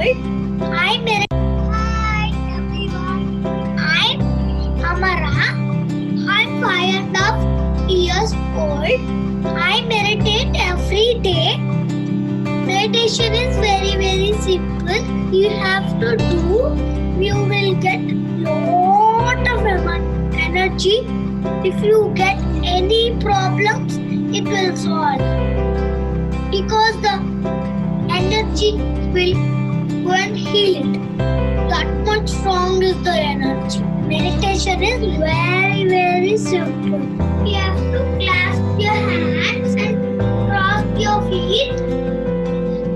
I meditate. Hi everyone. I'm Amara. I'm 5.5 years old. I meditate every day. Meditation is very simple. You have to do. You will get lot of energy. If you get any problems, it will solve. Because the energy will go and heal it. That much strong is the energy. Meditation is very simple. You have to clasp your hands and cross your feet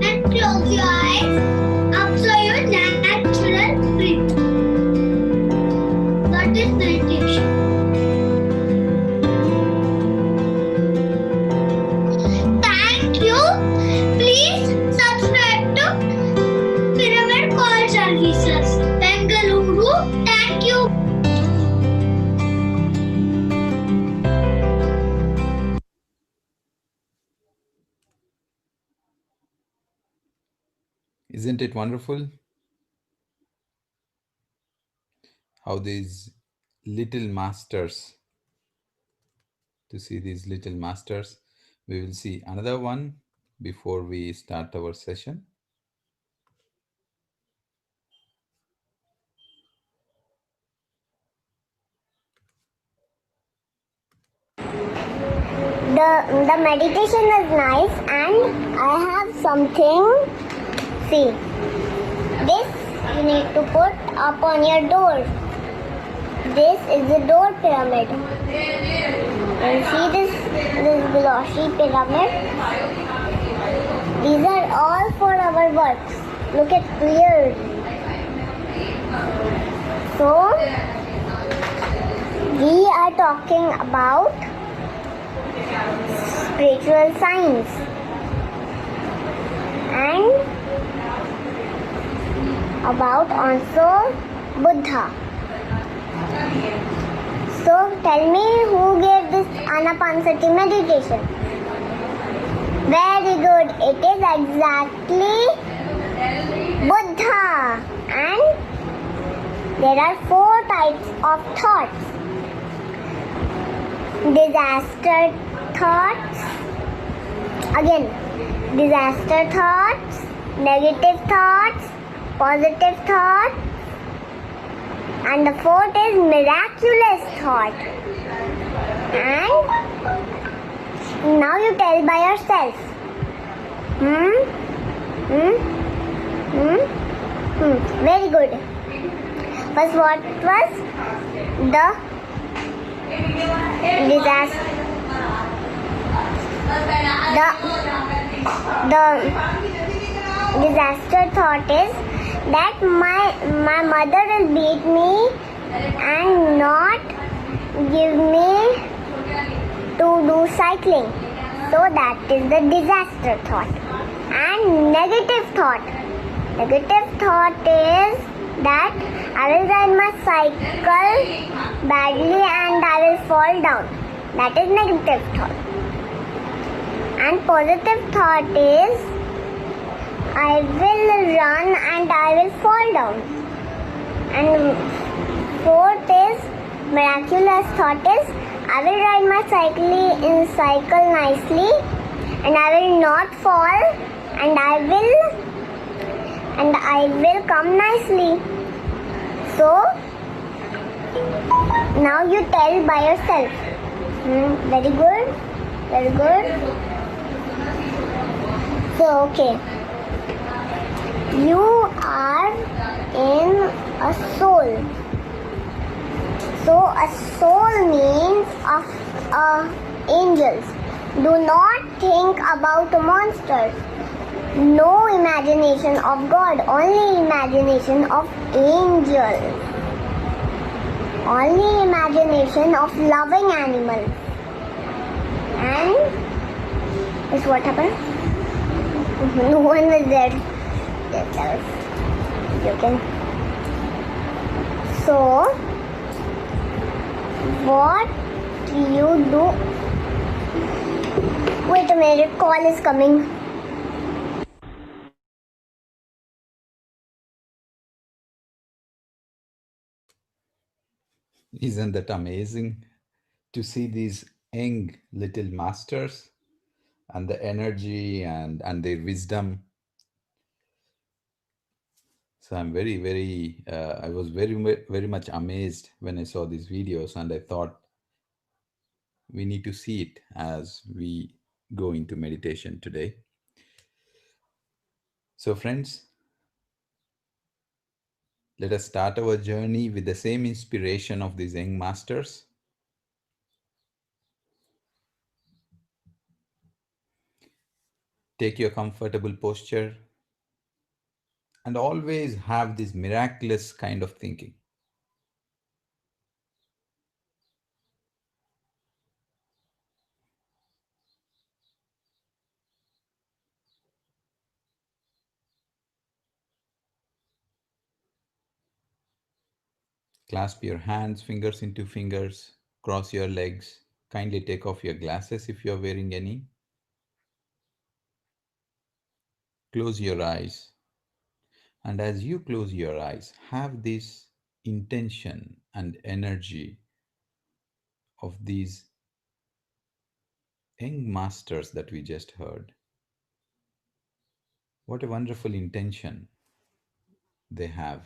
and close your eyes. Observe your natural breath. That is meditation. Thank you. Please subscribe to Pyramid Call Services, Bengaluru. Thank you. Isn't it wonderful how these little masters, to see these little masters, we will see another one before we start our session. The meditation is nice, and I have something. See, this you need to put up on your door. This is the door pyramid. And see this glossy pyramid. These are all for our works. Look at clearly. So we are talking about spiritual science and about also Buddha. So tell me, who gave this Anapanasati meditation? Very good. It is exactly Buddha. And there are 4 types of thoughts. Disaster thoughts, again disaster thoughts, negative thoughts, positive thoughts, and the 4th is miraculous thought. And now you tell by yourself. Very good. First, what was the disaster? The disaster thought is that my mother will beat me and not give me to do cycling. So that is the disaster thought. And negative thought. Negative thought is that I will ride my cycle badly and I will fall down. That is negative thought. And positive thought is I will run and I will fall down. And 4th is miraculous thought is I will ride my cycle nicely and I will not fall and I will come nicely. So now you tell by yourself. Very good. Very good. So okay. You are in a soul. So a soul means of angels. Do not think about monsters. No imagination of God, only imagination of angels. Only imagination of loving animals. And is what happened? No one was there. That was joking. So, what you do? Wait a minute, call is coming. Isn't that amazing to see these young little masters and the energy and their wisdom? So I'm I was very much amazed when I saw these videos, and I thought we need to see it as we go into meditation today. So, friends, let us start our journey with the same inspiration of these young masters. Take your comfortable posture and always have this miraculous kind of thinking. Clasp your hands, fingers into fingers, cross your legs. Kindly take off your glasses if you're wearing any. Close your eyes. And as you close your eyes, have this intention and energy of these young masters that we just heard. What a wonderful intention they have.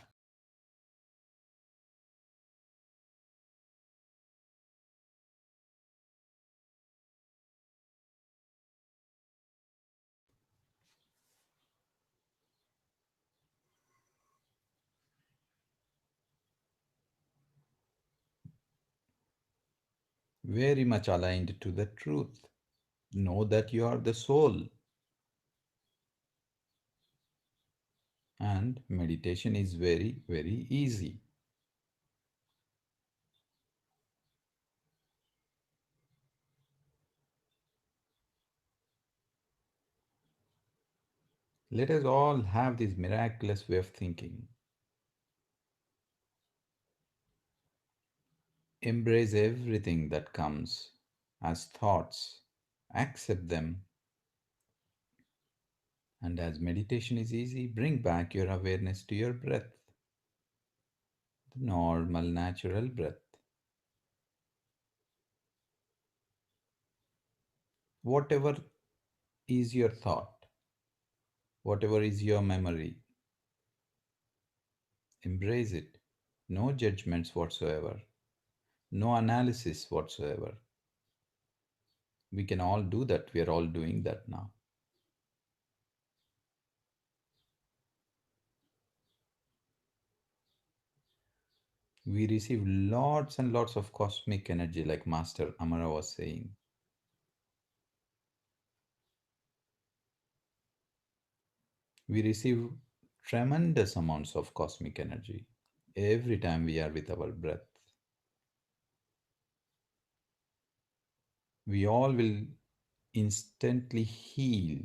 Very much aligned to the truth. Know that you are the soul, and meditation is very easy. Let us all have this miraculous way of thinking. Embrace everything that comes as thoughts, accept them, and as meditation is easy, bring back your awareness to your breath, the normal, natural breath. Whatever is your thought, whatever is your memory, embrace it. No judgments whatsoever, no analysis whatsoever. We can all do that. We are all doing that now. We receive lots and lots of cosmic energy, like Master Amara was saying. We receive tremendous amounts of cosmic energy every time we are with our breath. We all will instantly heal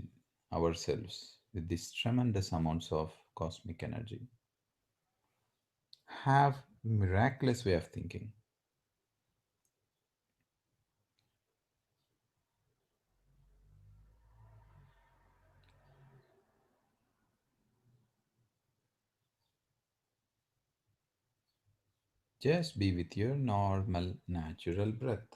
ourselves with these tremendous amounts of cosmic energy. Have miraculous way of thinking. Just be with your normal, natural breath.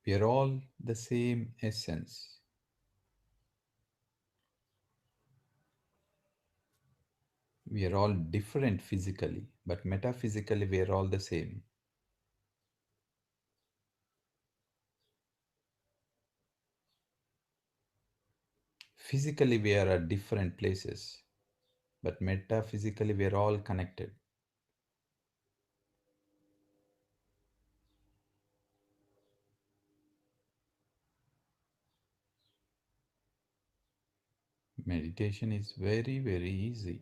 We are all the same essence. We are all different physically, but metaphysically, we are all the same. Physically, we are at different places, but metaphysically, we are all connected. Meditation is very easy.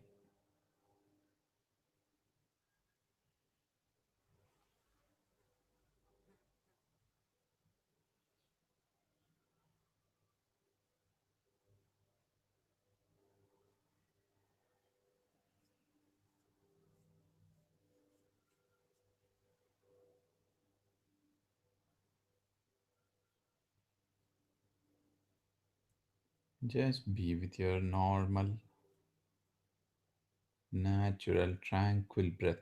Just be with your normal, natural, tranquil breath.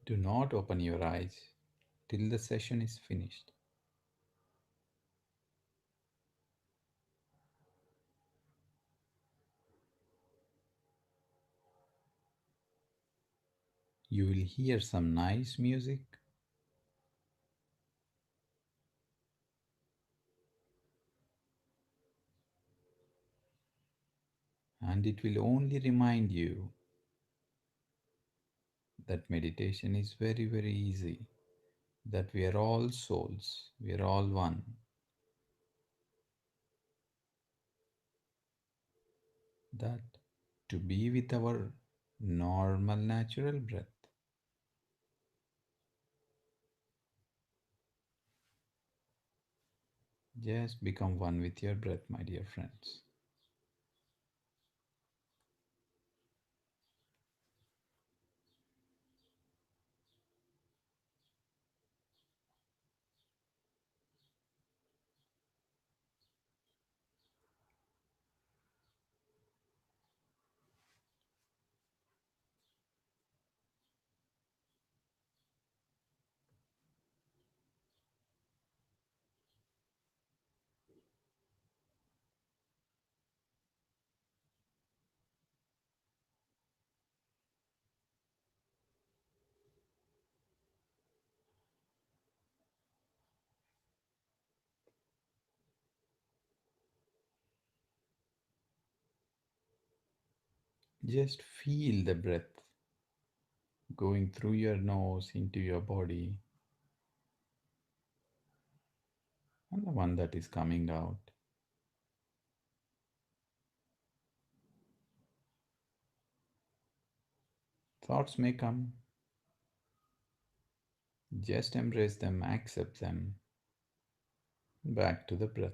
Do not open your eyes till the session is finished. You will hear some nice music, and it will only remind you that meditation is very, very easy, that we are all souls, we are all one, that to be with our normal, natural breath. Just become one with your breath, my dear friends. Just feel the breath going through your nose into your body, and the one that is coming out. Thoughts may come, just embrace them, accept them. Back to the breath.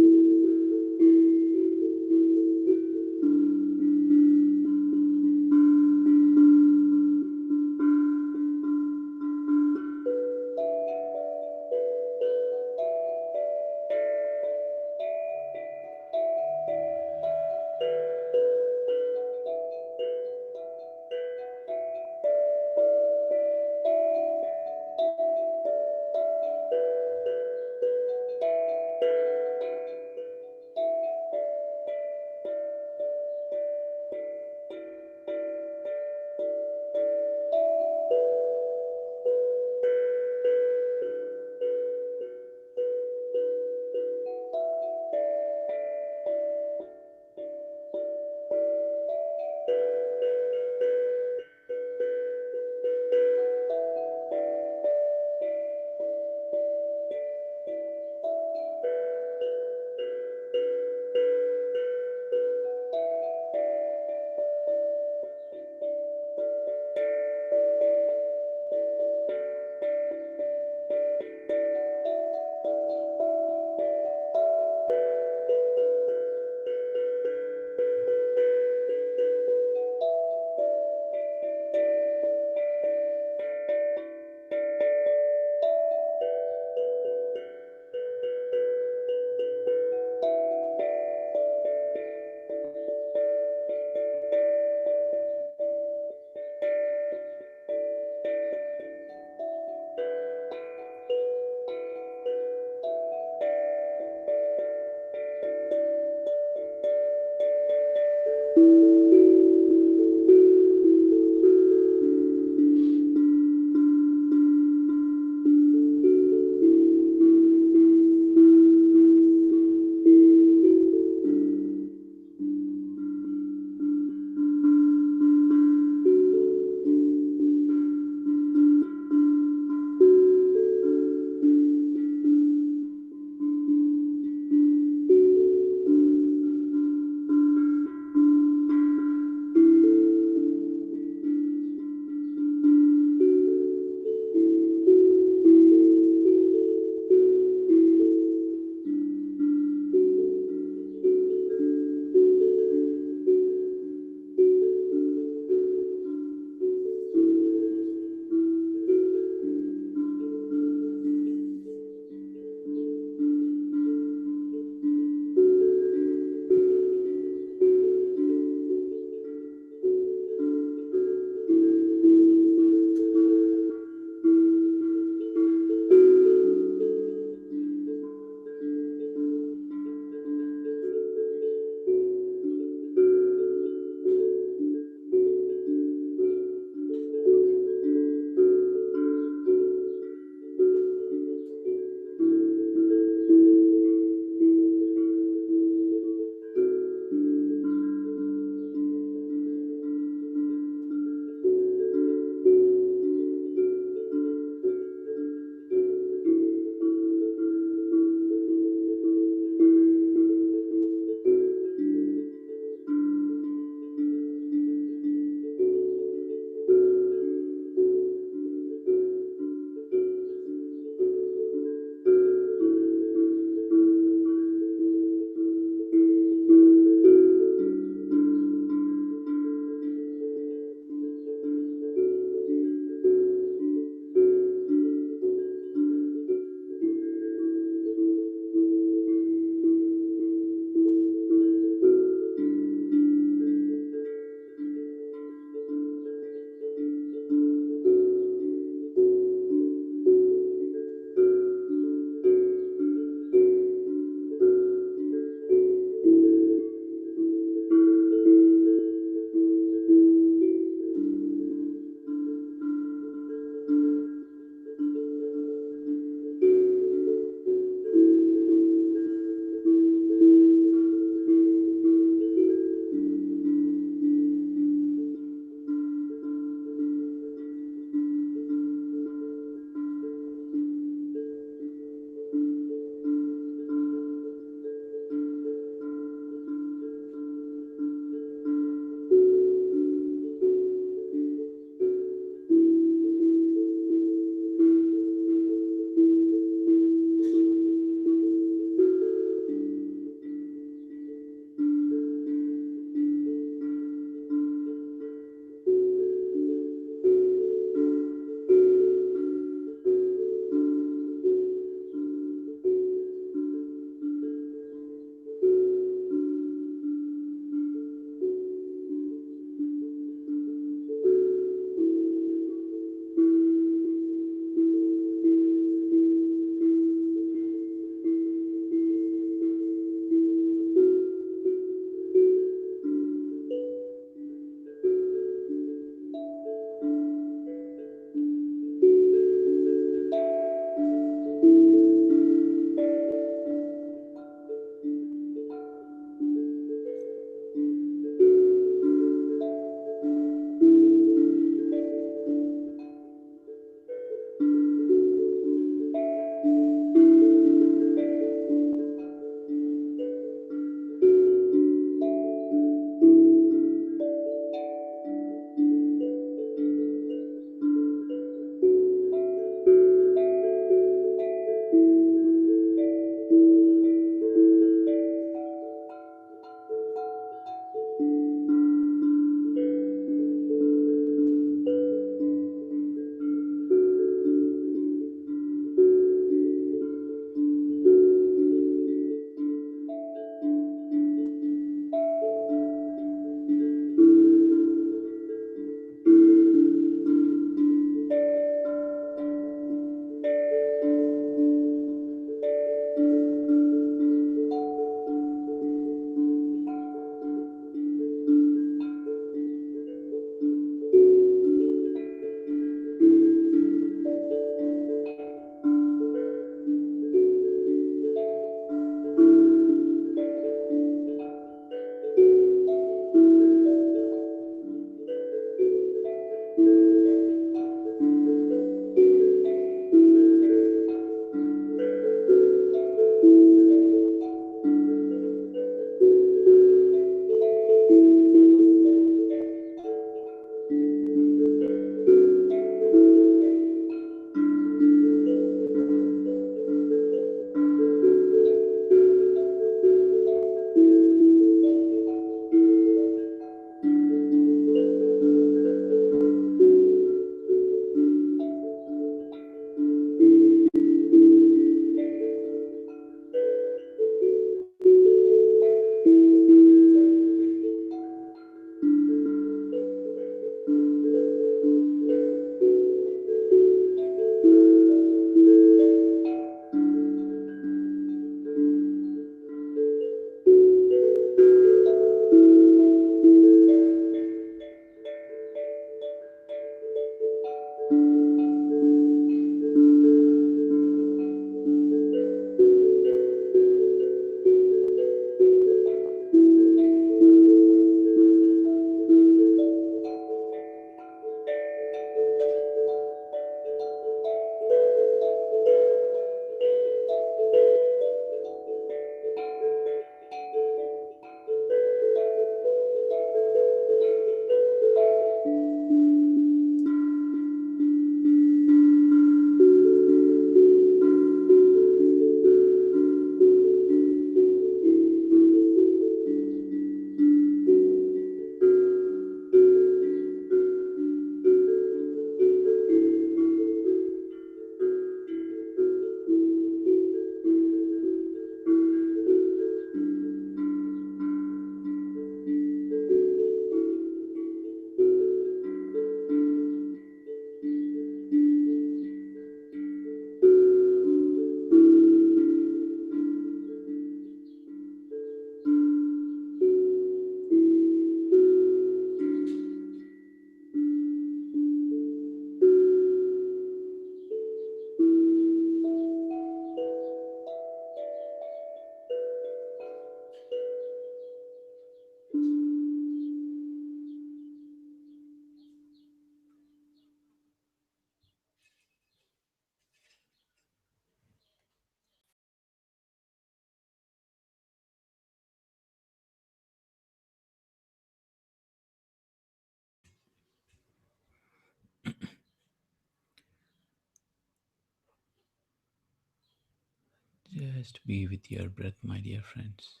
Just be with your breath, my dear friends.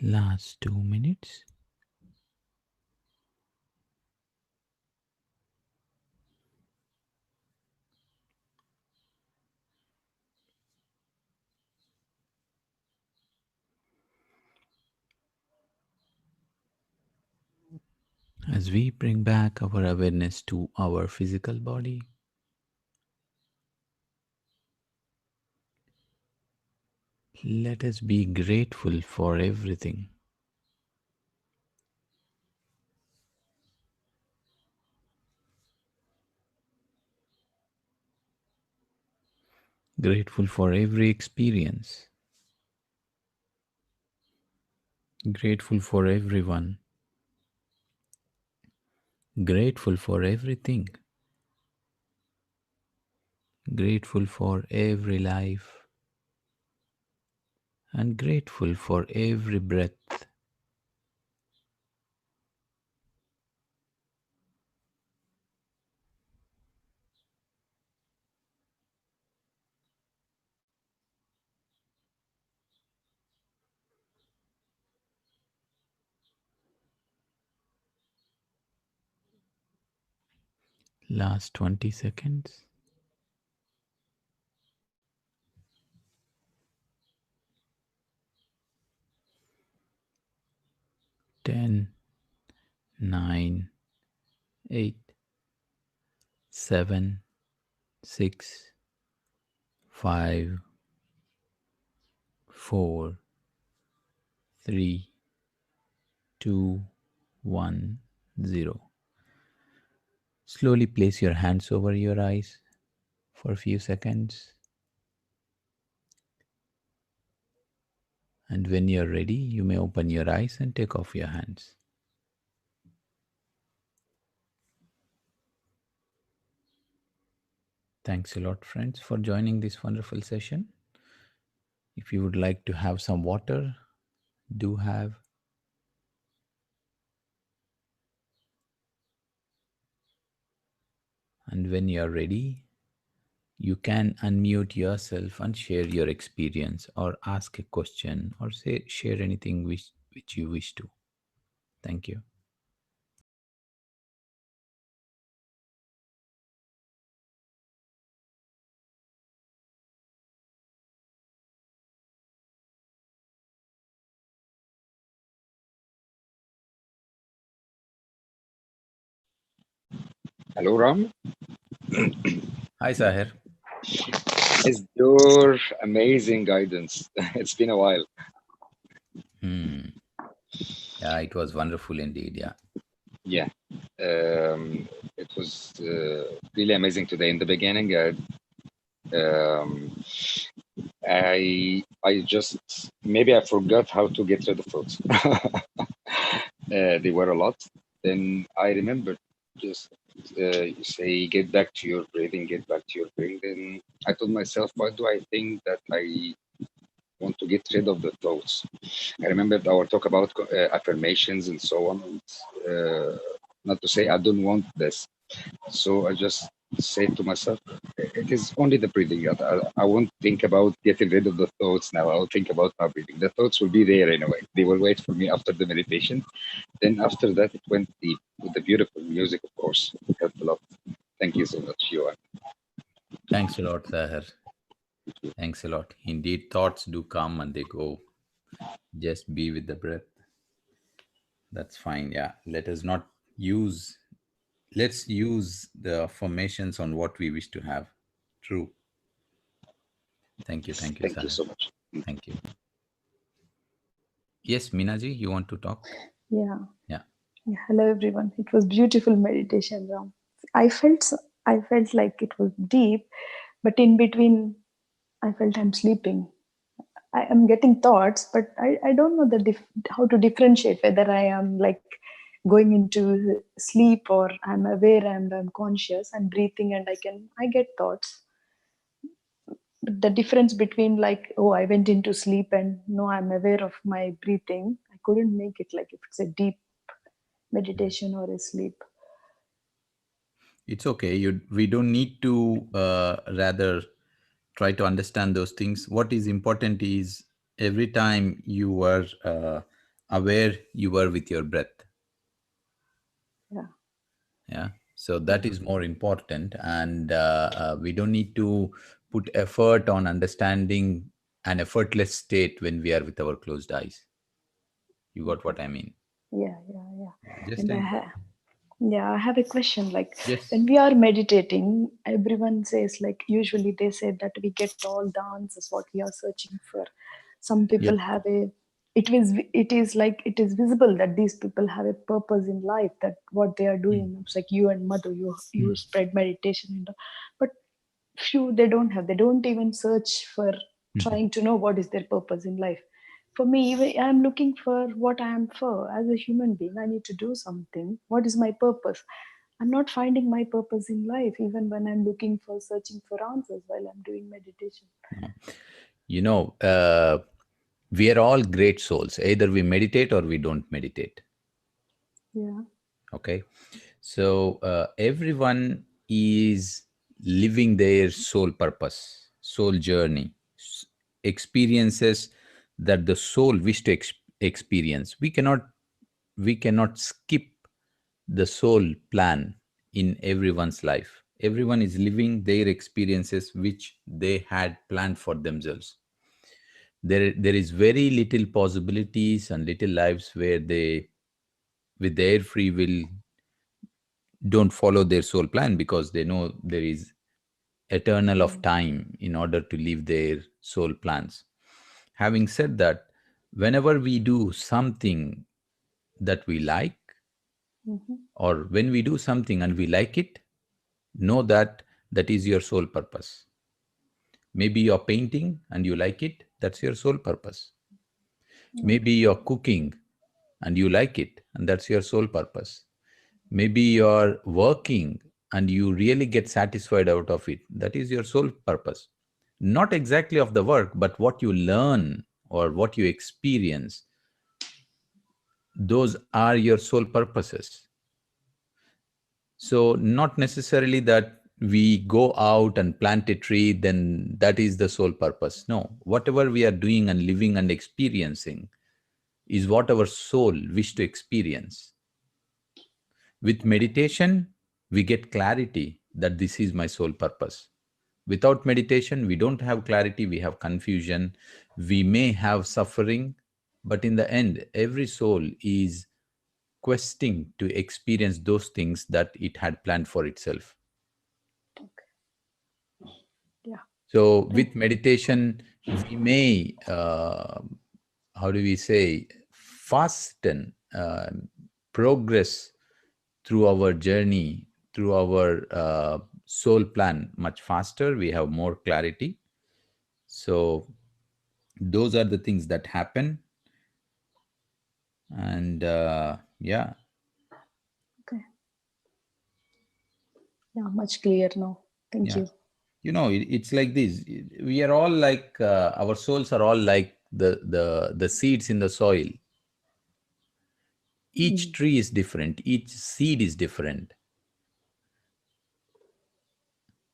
Last 2 minutes. As we bring back our awareness to our physical body, let us be grateful for everything. Grateful for every experience. Grateful for everyone. Grateful for everything. Grateful for every life. And grateful for every breath. Last 20 seconds. 10, 9, 8, 7, 6, 5, 4, 3, 2, 1, 0. Slowly place your hands over your eyes for a few seconds. And when you're ready, you may open your eyes and take off your hands. Thanks a lot, friends, for joining this wonderful session. If you would like to have some water, do have. And when you're ready, you can unmute yourself and share your experience or ask a question or share anything which you wish to. Thank you. Hello, Ram. Hi, Sahir. Is your amazing guidance? It's been a while. Yeah, it was wonderful indeed. Yeah. Yeah, it was really amazing today. In the beginning, um, I just maybe I forgot how to get rid of thoughts. They were a lot. Then I remembered just you say get back to your breathing, get back to your breathing. Then I told myself, why do I think that I want to get rid of the thoughts? I remembered our talk about affirmations and so on. And, not to say I don't want this. So I just said to myself, it is only the breathing. I won't think about getting rid of the thoughts now. I'll think about my breathing. The thoughts will be there anyway. They will wait for me after the meditation. Then after that, it went deep with the beautiful music, of course. It helped a lot. Thank you so much, Johan. Thanks a lot, Sahir. Thanks a lot. Indeed, thoughts do come and they go. Just be with the breath. That's fine. Yeah. Use, let's use the affirmations on what we wish to have. True. Thank you. Thank you, Thank you Sahir. so much. Thank you. Yes, Minaji, you want to talk? Yeah. Yeah. Yeah. Hello, everyone. It was beautiful meditation, Ram. I felt I felt like it was deep, but in between, I felt I'm sleeping. I am getting thoughts, but I don't know how to differentiate whether I am like going into sleep or I'm aware and I'm conscious. I'm breathing and I get thoughts. But the difference between like, oh, I went into sleep and no, I'm aware of my breathing. I couldn't make it like if it's a deep meditation or a sleep. It's okay. We don't need to rather try to understand those things. What is important is every time you were aware, you were with your breath. Yeah, Yeah. So that yeah, is more important. And we don't need to put effort on understanding an effortless state when we are with our closed eyes. You got okay. what I mean? Yeah, yeah, yeah. Yeah. Just And an, yeah, I have a question. Like yes. when we are meditating, everyone says like usually they say that we get all the answers what we are searching for. Some Yeah. people have a it is like it is visible that these people have a purpose in life, that what they are Mm. doing. It's like you and Madhu, you Mm. spread meditation and all. But few they don't have. They don't even search for Mhm. trying to know what is their purpose in life. For me, even I'm looking for what I am for as a human being. I need to do something. What is my purpose? I'm not finding my purpose in life, even when I'm looking for searching for answers while I'm doing meditation. No. You know, we are all great souls. Either we meditate or we don't meditate. Yeah. Okay. So everyone is living their soul purpose, soul journey, experiences that the soul wish to experience. We cannot skip the soul plan in everyone's life. Everyone is living their experiences which they had planned for themselves. There is very little possibilities and little lives where they, with their free will, don't follow their soul plan because they know there is eternal of time in order to live their soul plans. Having said that, whenever we do something that we like, Mm-hmm. or when we do something and we like it, know that that is your sole purpose. Maybe you're painting and you like it, that's your sole purpose. Maybe you're cooking and you like it, and that's your sole purpose. Maybe you're working and you really get satisfied out of it, that is your sole purpose. Not exactly of the work, but what you learn or what you experience, those are your sole purposes. So not necessarily that we go out and plant a tree, then that is the sole purpose. No, whatever we are doing and living and experiencing is what our soul wish to experience. With meditation, we get clarity that this is my sole purpose. Without meditation, we don't have clarity, we have confusion, we may have suffering, but in the end, every soul is questing to experience those things that it had planned for itself. Yeah. So, Thank. with meditation, we may, how do we say, fasten progress through our journey, through our soul plan much faster. We have more clarity. So, those are the things that happen. And yeah, Okay. Yeah, much clear now. Thank yeah. you. It's like this. We are all like our souls are all like the seeds in the soil. Each Mm. tree is different, each seed is different.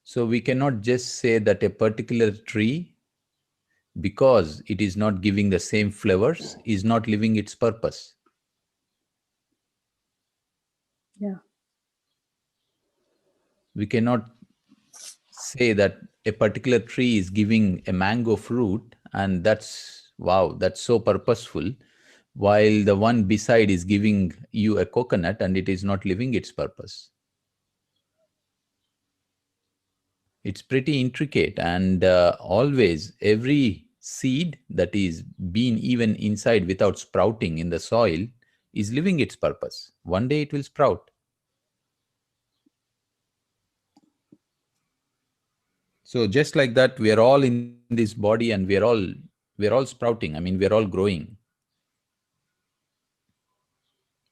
So we cannot just say that a particular tree, because it is not giving the same flavors, is not living its purpose. Yeah. We cannot say that a particular tree is giving a mango fruit and that's wow, that's so purposeful, while the one beside is giving you a coconut and it is not living its purpose. It's pretty intricate, and always every seed that is been even inside without sprouting in the soil is living its purpose. One day it will sprout. So just like that, we are all in this body and we are all sprouting. I mean, we are all growing,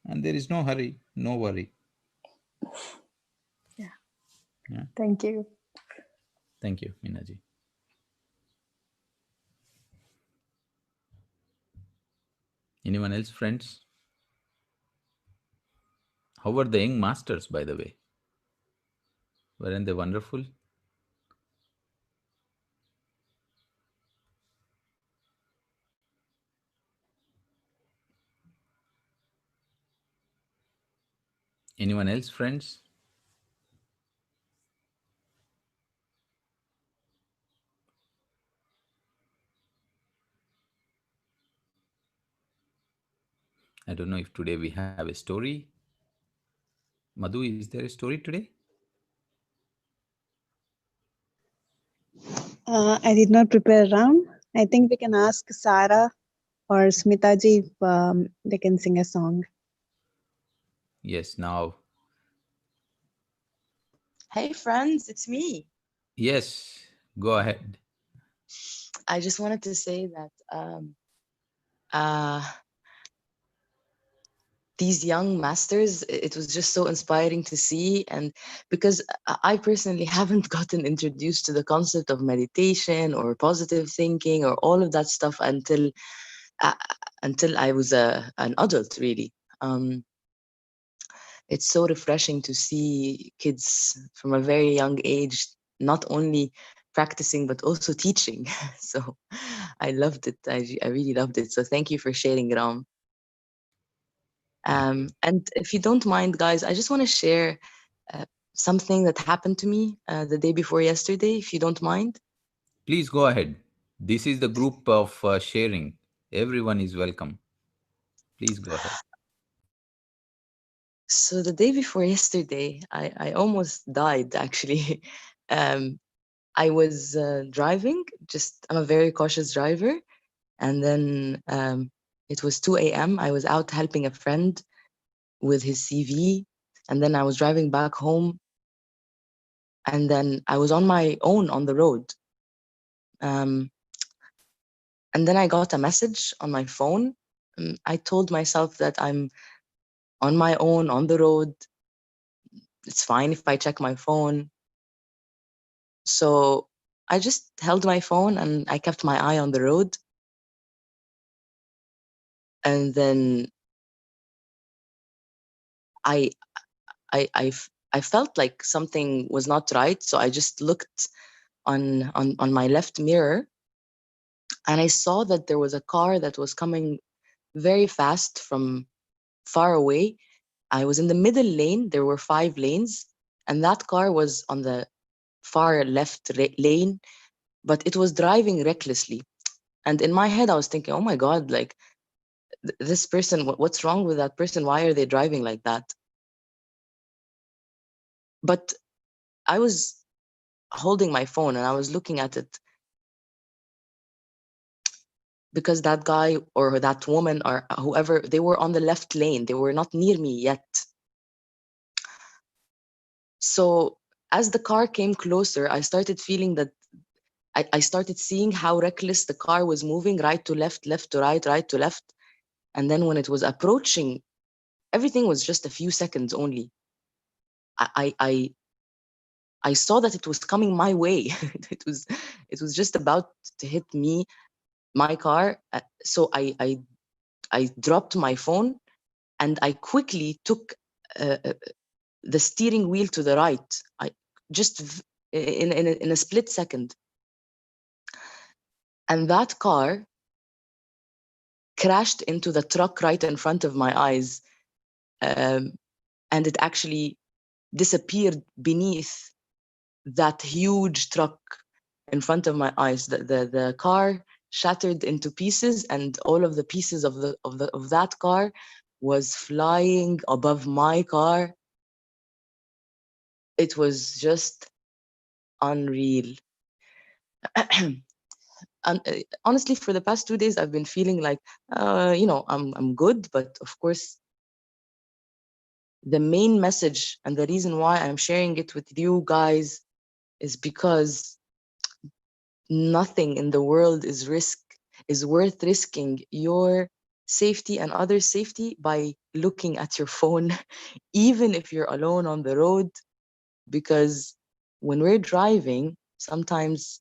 and there is no hurry, no worry. Yeah. Yeah. Thank you. Thank you, Minaji. Anyone else, friends? How are the young masters, by the way? Weren't they wonderful? Anyone else, friends? I don't know if today we have a story. Madhu, is there a story today? I did not prepare Ram. I think we can ask Sarah or Smitaji if they can sing a song. Yes, now. Hey friends, it's me. Yes, go ahead. I just wanted to say that uh, these young masters, it was just so inspiring to see. And because I personally haven't gotten introduced to the concept of meditation or positive thinking or all of that stuff uh, until I was an adult, really. Um, it's so refreshing to see kids from a very young age not only practicing but also teaching. So I loved it. I really loved it. So thank you for sharing, Ram. Thank you. And if you don't mind, guys, I just want to share uh, something that happened to me the day before yesterday, if you don't mind. Please go ahead. This is the group of sharing. Everyone is welcome. Please go ahead. So the day before yesterday, I almost died, actually. um, I was driving, I'm a very cautious driver. And then it was 2 a.m. I was out helping a friend with his CV. And then I was driving back home. And then I was on my own on the road. Um, and then I got a message on my phone. I told myself that I'm on my own on the road. It's fine if I check my phone. So I just held my phone and I kept my eye on the road. And then I I felt like something was not right. So I just looked on my left mirror, and I saw that there was a car that was coming very fast from far away. I was in the middle lane. There were 5 lanes, and that car was on the far left lane, but it was driving recklessly. And in my head, I was thinking, oh my God, like this person, what's wrong with that person? Why are they driving like that? But I was holding my phone and I was looking at it, because that guy or that woman or whoever, they were on the left lane. They were not near me yet. So as the car came closer, I started feeling that I started seeing how reckless the car was moving, right to left, left to right, right to left. And then when it was approaching, everything was just a few seconds only. I saw that it was coming my way. it was just about to hit me, my car. So I dropped my phone and I quickly took the steering wheel to the right. I just in a split second, and that car crashed into the truck right in front of my eyes, and it actually disappeared beneath that huge truck in front of my eyes. The car shattered into pieces, and all of the pieces of that car was flying above my car. It was just unreal. And honestly, for the past 2 days, I've been feeling like, I'm good. But of course, the main message and the reason why I'm sharing it with you guys is because nothing in the world is worth risking your safety and others' safety by looking at your phone, even if you're alone on the road. Because when we're driving, sometimes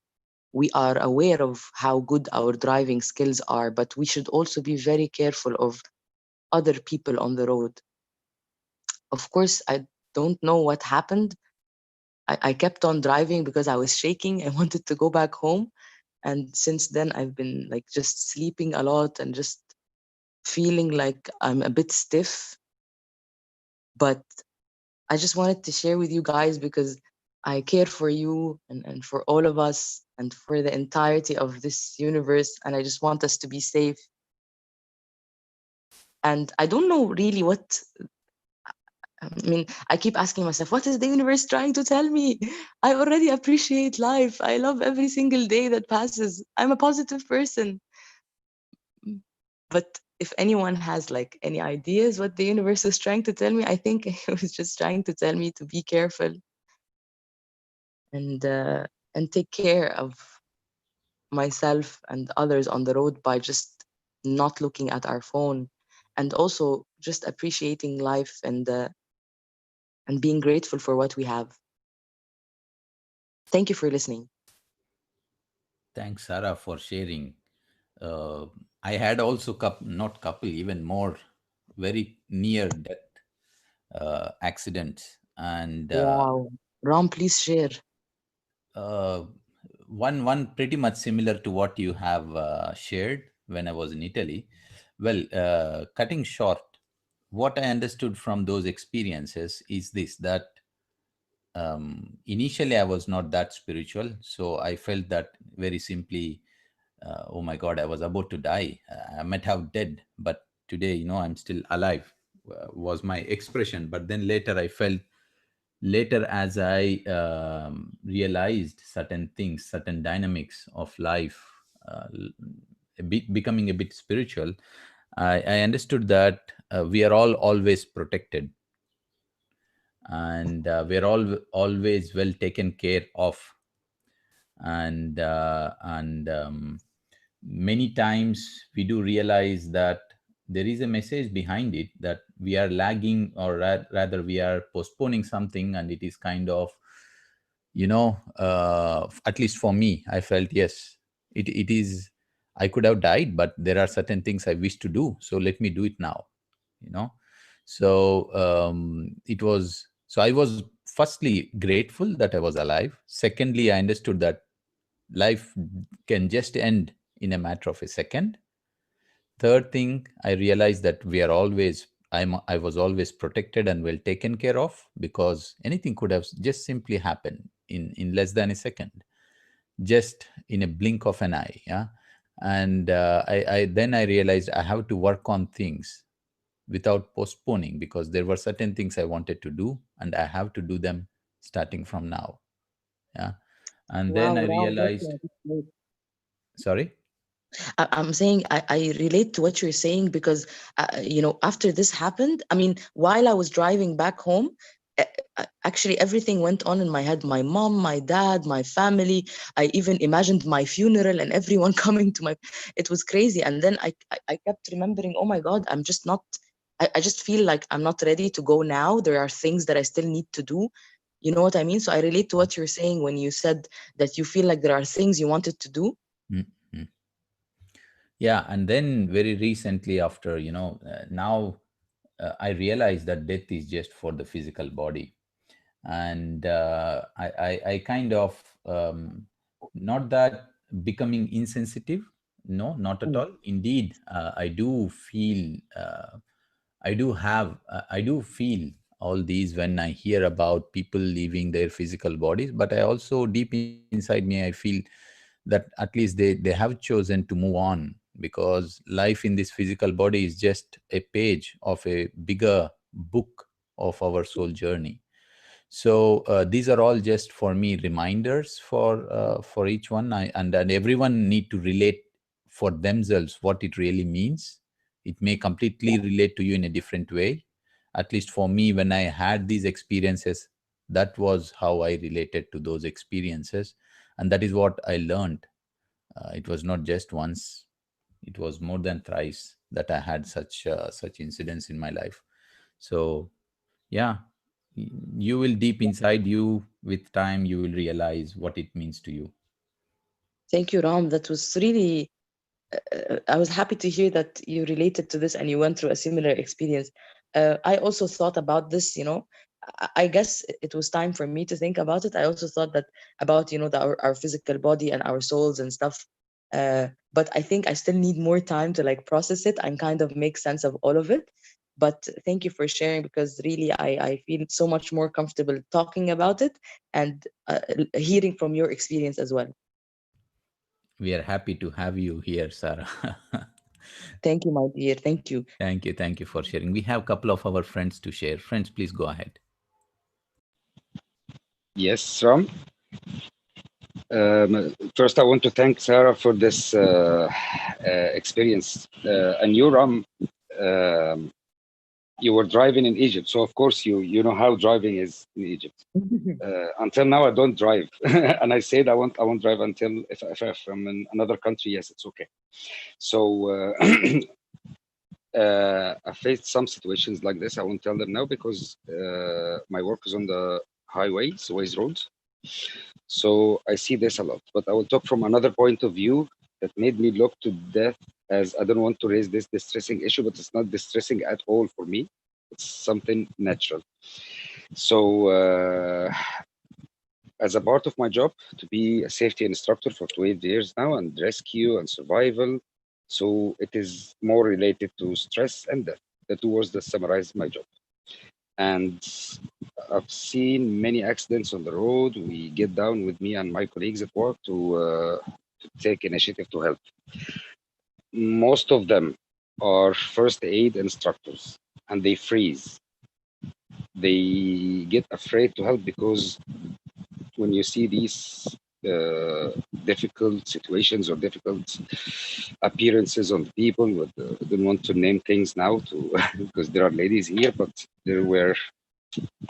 we are aware of how good our driving skills are, but we should also be very careful of other people on the road. Of course, I don't know what happened, I kept on driving because I was shaking. I wanted to go back home. And since then, I've been like just sleeping a lot and just feeling like I'm a bit stiff. But I just wanted to share with you guys because I care for you and for all of us and for the entirety of this universe. And I just want us to be safe. And I don't know really what, I mean, I keep asking myself, what is the universe trying to tell me? I already appreciate life. I love every single day that passes. I'm a positive person. But if anyone has like any ideas what the universe was trying to tell me, I think it was just trying to tell me to be careful and uh, and take care of myself and others on the road by just not looking at our phone, and also just appreciating life and being grateful for what we have. Thank you for listening. Thanks, Sarah, for sharing. Uh, I had also not couple, even more, very near death accidents, and Wow. Ram, please share. uh, one pretty much similar to what you have shared when I was in Italy. Well, cutting short, what I understood from those experiences is this: that initially I was not that spiritual, so I felt that very simply, oh my God, I was about to die. I might have dead, but today, I'm still alive. Was my expression. But then later I felt, later as I realized certain things, certain dynamics of life, becoming a bit spiritual, I understood that we are all always protected, and we're all always well taken care of, and many times we do realize that there is a message behind it, that we are lagging, or rather we are postponing something, and it is kind of, at least for me, I felt, yes, it is, I could have died, but there are certain things I wish to do, so let me do it now, you know so it was, so I was firstly grateful that I was alive. Secondly, I understood that life can just end in a matter of a second. Third thing, I realized that we are always, I was always protected and well taken care of, because anything could have just simply happened in less than a second, just in a blink of an eye. Yeah. And I then I realized I have to work on things without postponing, because there were certain things I wanted to do, and I have to do them starting from now. Yeah. And then Wow, I Ram, realized, sorry. I'm saying I relate to what you're saying because, after this happened, I mean, while I was driving back home, actually everything went on in my head. My mom, my dad, my family. I even imagined my funeral and everyone coming to my. It was crazy. And then I kept remembering, oh my God, I'm just not. I just feel like I'm not ready to go now. There are things that I still need to do. You know what I mean? So I relate to what you're saying when you said that you feel like there are things you wanted to do. Mhm. Yeah, and then very recently, after now, I realized that death is just for the physical body, and I kind of, not that becoming insensitive, no, not at Mm. all. Indeed, I do feel, I do feel all these when I hear about people leaving their physical bodies, but I also, deep inside me, I feel that at least they have chosen to move on, because life in this physical body is just a page of a bigger book of our soul journey. So these are all just for me reminders for each one. And everyone need to relate for themselves what it really means. It may completely relate to you in a different way. At least for me, when I had these experiences, that was how I related to those experiences, and that is what I learned. It was not just once; it was more than thrice that I had such incidents in my life. So yeah, you will, deep inside you, with time you will realize what it means to you. Thank you, Ram. That was really, I was happy to hear that you related to this and you went through a similar experience. I also thought about this, I guess it was time for me to think about it. I also thought that about, our physical body and our souls and stuff. But I think I still need more time to like process it and kind of make sense of all of it. But thank you for sharing, because really I feel so much more comfortable talking about it and hearing from your experience as well. We are happy to have you here, Sarah. Thank you, my dear. Thank you. Thank you for sharing. We have a couple of our friends to share. Friends, please go ahead. Yes, Ram. First, I want to thank Sarah for this experience. And you, Ram, um, you were driving in Egypt, so of course you know how driving is in Egypt. Until now, I don't drive, and I said I won't drive until if I'm in another country. Yes, it's okay. So I faced some situations like this. I won't tell them now because my work is on the highways, ways roads. So I see this a lot. But I will talk from another point of view that made me look to death as, I don't want to raise this distressing issue, but it's not distressing at all for me. It's something natural. So as a part of my job to be a safety instructor for 12 years now, and rescue and survival, so it is more related to stress and death. The two words that summarize my job. And I've seen many accidents on the road. We get down with me and my colleagues at work to take initiative to help. Most of them are first aid instructors, and they freeze. They get afraid to help because when you see these difficult situations or difficult appearances on people, with I don't want to name things now to because there are ladies here, but there were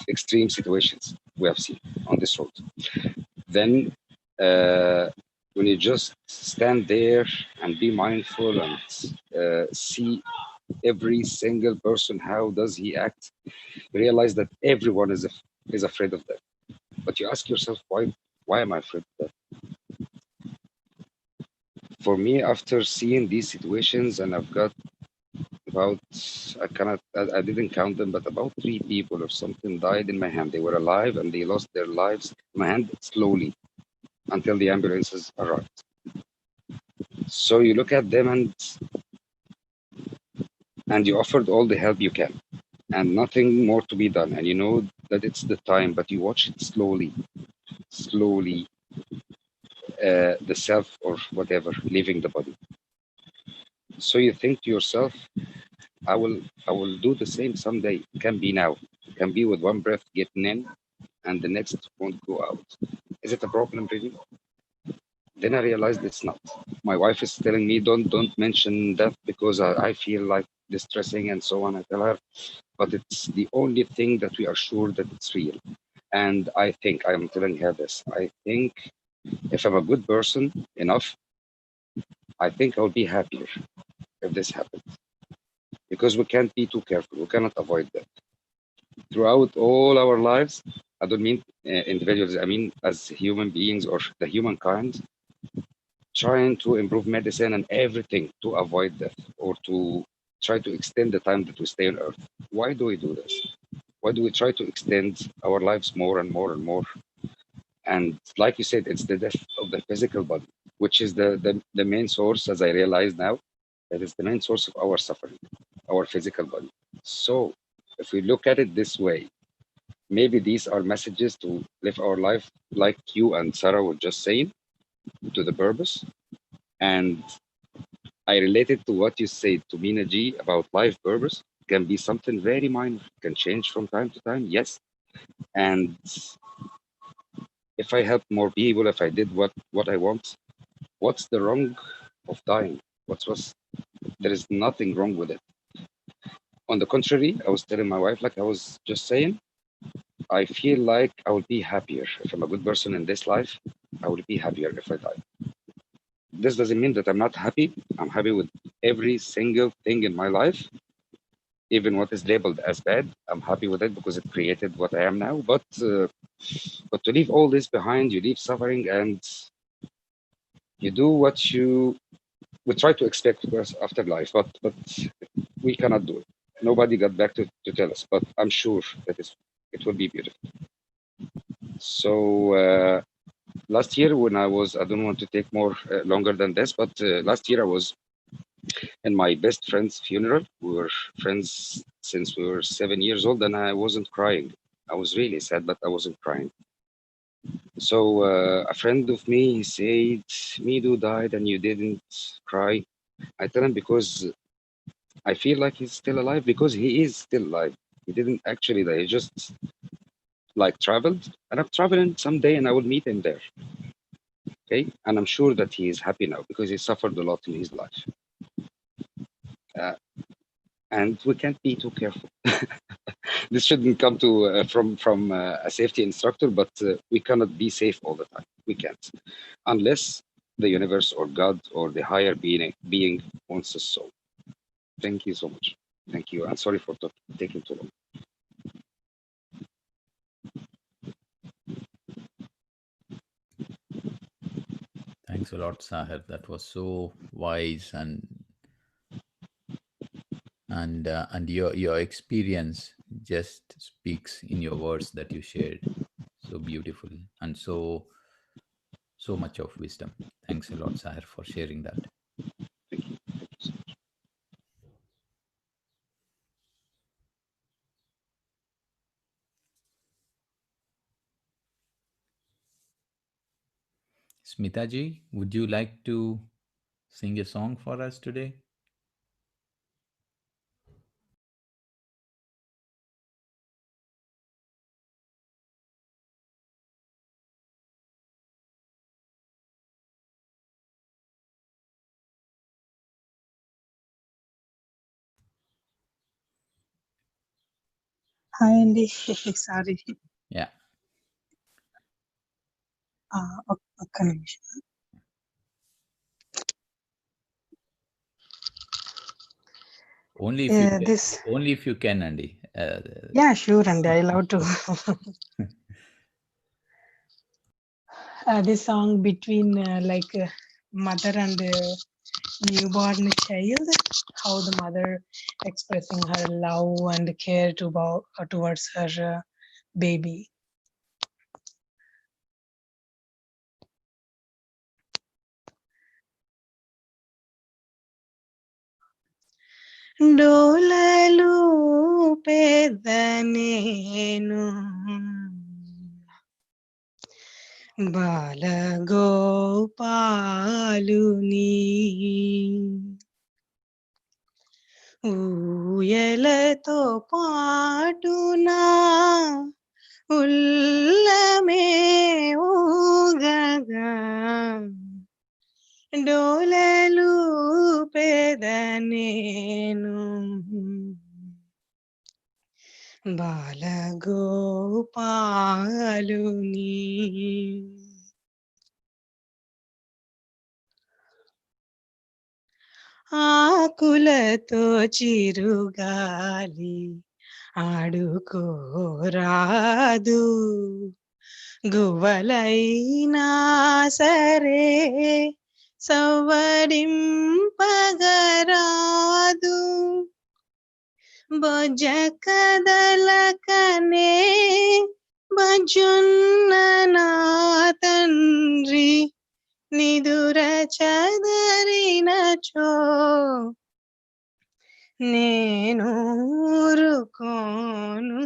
extreme situations we have seen on this road. Then when you just stand there and be mindful and see every single person, how does he act, you realize that everyone is afraid of that. But you ask yourself, why am I afraid of that? For me, after seeing these situations, and I've got about, I didn't count them, but about 3 people or something died in my hand. They were alive and they lost their lives in my hand slowly until the ambulances arrived. So you look at them and you offered all the help you can, and nothing more to be done. And you know that it's the time, but you watch it slowly, the self or whatever leaving the body. So you think to yourself, I will do the same someday. It can be now. It can be with one breath getting in and the next won't go out. Is it a problem really? Then I realized it's not. My wife is telling me, don't mention death because I feel like distressing and so on. I tell her, but it's the only thing that we are sure that it's real. And I think, I'm telling her this, I think if I'm a good person enough, I think I'll be happier if this happens. Because we can't be too careful. We cannot avoid that. Throughout all our lives, I don't mean individuals, I mean as human beings or the humankind, trying to improve medicine and everything to avoid death or to try to extend the time that we stay on Earth. Why do we do this? Why do we try to extend our lives more and more and more? And like you said, it's the death of the physical body, which is the main source, as I realize now, that is the main source of our suffering, our physical body. So if we look at it this way, maybe these are messages to live our life like you and Sarah were just saying, to the purpose. And I related to what you said to Mina G about life purpose. Can be something very minor, can change from time to time, yes. And if I help more people, if I did what I want, what's the wrong of dying? There is nothing wrong with it. On the contrary, I was telling my wife, like I was just saying, I feel like I will be happier if I'm a good person in this life. I will be happier if I die. This doesn't mean that I'm not happy. I'm happy with every single thing in my life, even what is labeled as bad. I'm happy with it because it created what I am now. But to leave all this behind, you leave suffering and you do what we try to expect after life, but we cannot do it. Nobody got back to tell us, but I'm sure that It will be beautiful. So last year, when I don't want to take more longer than this, but last year I was in my best friend's funeral. We were friends since we were 7 years old, and I wasn't crying. I was really sad, but I wasn't crying. So a friend of me, he said, Midu died and you didn't cry. I tell him because I feel like he's still alive, because he is still alive. He didn't actually die. He just like traveled, and I'm traveling someday and I will meet him there. Okay. And I'm sure that he is happy now because he suffered a lot in his life. Uh, and we can't be too careful. This shouldn't come to from a safety instructor, but we cannot be safe all the time. We can't, unless the universe or God or the higher being wants us so. Thank you so much. Thank you. I'm sorry for taking too long. Thanks a lot, Sahir. That was so wise, and your experience just speaks in your words that you shared. So beautiful and so much of wisdom. Thanks a lot, Sahir, for sharing that. Thank you. Thank you so much. Smitaji, would you like to sing a song for us today? Hi, Andy. Sorry. Yeah. ఒక్క నిమిషం. Only if you can, This, only if you can, Andy. yeah, sure, Andy. I love to. This song between mother and newborn child, how the mother expressing her love and care towards her baby. డోలలు పెదనేను బాలగోపాలుని ఊయలతో పాటునా ఉల్లమే ఊగగా డోలలు పెదనేను బాలగోపాలుని ఆకులతో చిరుగాలి ఆడుకోరాదు గువ్వలైనా సరే సవ్వడింపగరాదు బొజ్జ కదలకనే బజున్న నా తండ్రి నిదుర చదరినచో నేను ఊరుకోను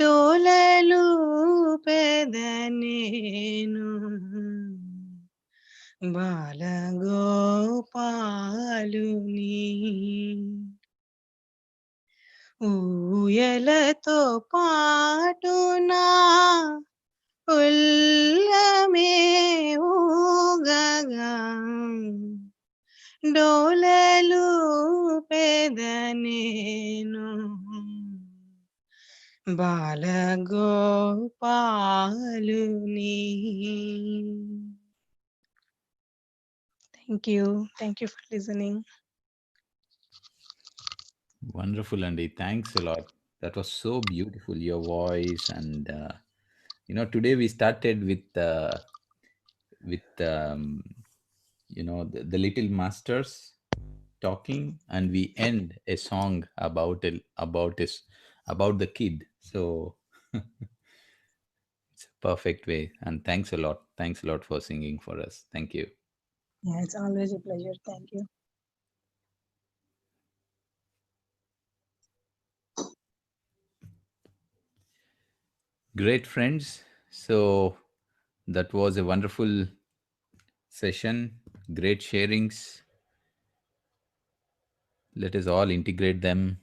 డోలలు పెదనేను బాలగోపాలుని ఊయలతో పాటునా ఉల్లమే ఊగగా డోలలు పెదనేను బాలగోపాలుని. Thank you. Thank you for listening. Wonderful, Andy. Thanks a lot. That was so beautiful, your voice. And, today we started with the little masters talking, and we end a song about the kid. So it's a perfect way. And thanks a lot. Thanks a lot for singing for us. Thank you. Yeah, it's always a pleasure. Thank you. Great, friends. So that was a wonderful session. Great sharings. Let us all integrate them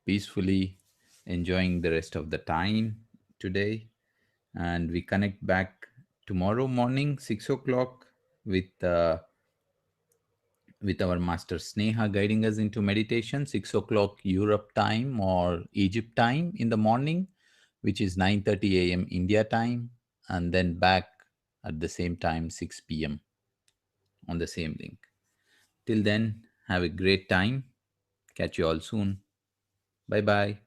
peacefully, enjoying the rest of the time today. And we connect back tomorrow morning, 6 o'clock, with our master Sneha guiding us into meditation, 6 o'clock Europe time or Egypt time in the morning, which is 9:30 a.m. India time, and then back at the same time, 6 p.m. on the same link. Till then, have a great time. Catch you all soon. Bye bye.